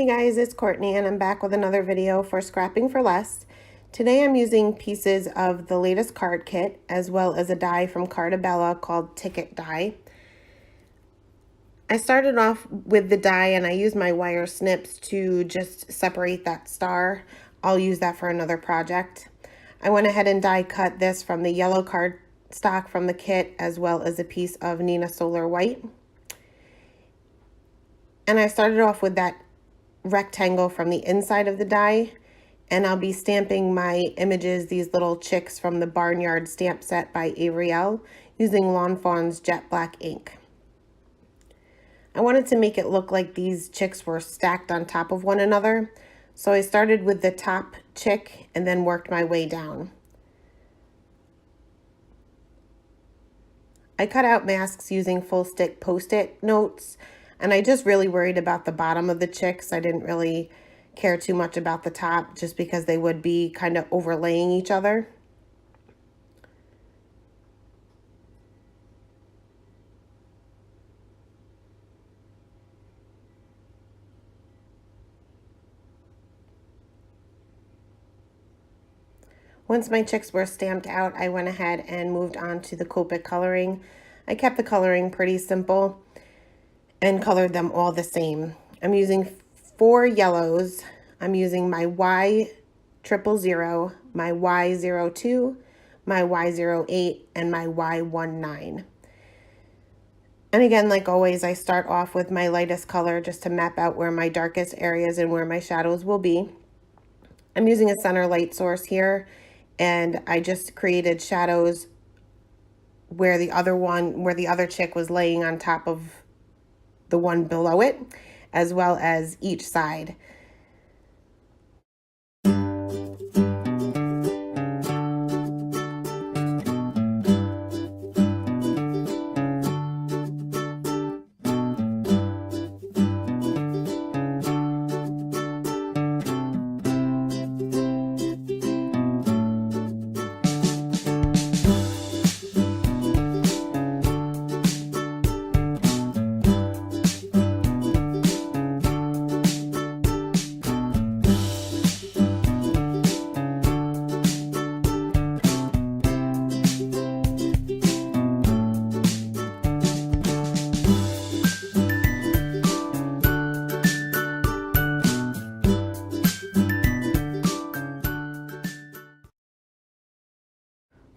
Hey guys, it's Courtney and I'm back with another video for Scrapping for Less. Today I'm using pieces of the latest card kit as well as a die from Cardabella called Ticket Die. I started off with the die and I used my wire snips to just separate that star. I'll use that for another project. I went ahead and die cut this from the yellow card stock from the kit as well as a piece of Nina Solar White. And I started off with that rectangle from the inside of the die, and I'll be stamping my images, these little chicks from the Barnyard stamp set by Avriel, using Lawn Fawn's jet black ink. I wanted to make it look like these chicks were stacked on top of one another, so I started with the top chick and then worked my way down. I cut out masks using full stick post-it notes, and I just really worried about the bottom of the chicks. I didn't really care too much about the top just because they would be kind of overlaying each other. Once my chicks were stamped out, I went ahead and moved on to the Copic coloring. I kept the coloring pretty simple and colored them all the same. I'm using 4 yellows. I'm using my Y000, my Y02, my Y08, and my Y19. And again, like always, I start off with my lightest color just to map out where my darkest areas and where my shadows will be. I'm using a center light source here, and I just created shadows where the other chick was laying on top of the one below it, as well as each side.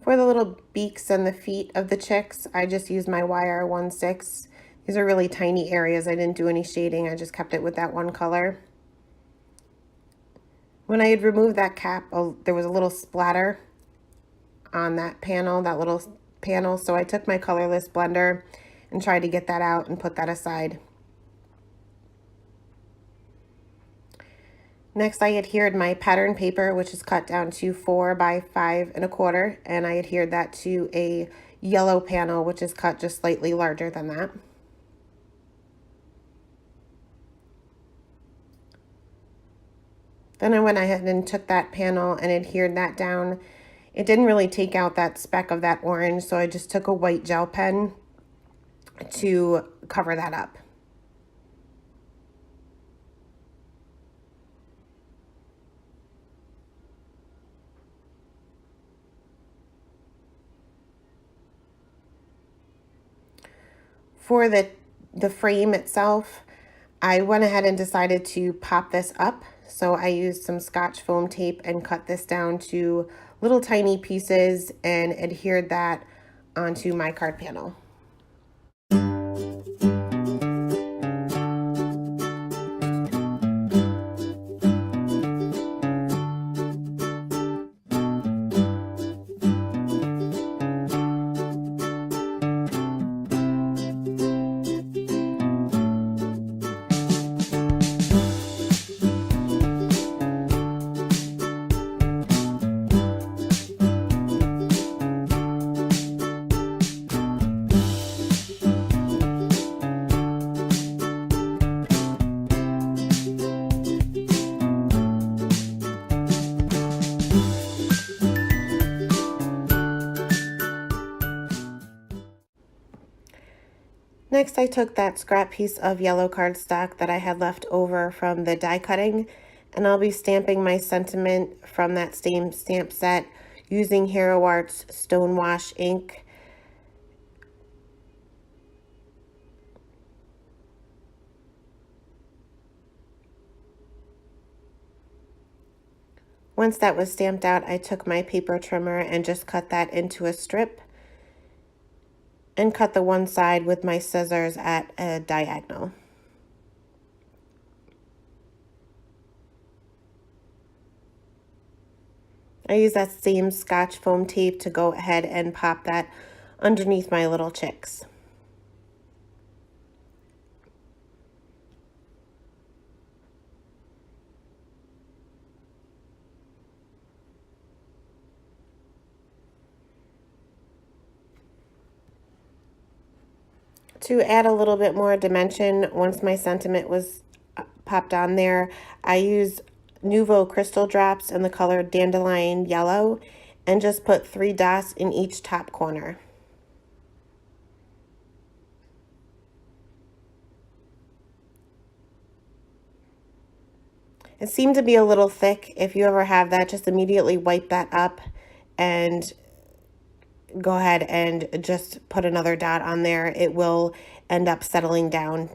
For the little beaks and the feet of the chicks, I just used my YR16. These are really tiny areas. I didn't do any shading. I just kept it with that one color. When I had removed that cap, there was a little splatter on that little panel. So I took my colorless blender and tried to get that out and put that aside. Next, I adhered my pattern paper, which is cut down to 4 by 5 1/4, and I adhered that to a yellow panel, which is cut just slightly larger than that. Then I went ahead and took that panel and adhered that down. It didn't really take out that speck of that orange, so I just took a white gel pen to cover that up. For the frame itself, I went ahead and decided to pop this up. So I used some Scotch foam tape and cut this down to little tiny pieces and adhered that onto my card panel. Next, I took that scrap piece of yellow cardstock that I had left over from the die cutting, and I'll be stamping my sentiment from that same stamp set using Hero Arts Stonewash ink. Once that was stamped out, I took my paper trimmer and just cut that into a strip and cut the one side with my scissors at a diagonal. I use that same Scotch foam tape to go ahead and pop that underneath my little chicks. To add a little bit more dimension, once my sentiment was popped on there, I use Nouveau Crystal Drops in the color Dandelion Yellow and just put 3 dots in each top corner. It seemed to be a little thick. If you ever have that, just immediately wipe that up and go ahead and just put another dot on there. It will end up settling down.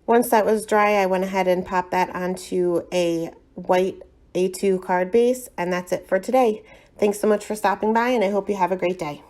Once that was dry, I went ahead and popped that onto a white A2 card base, and that's it for today. Thanks so much for stopping by, and I hope you have a great day.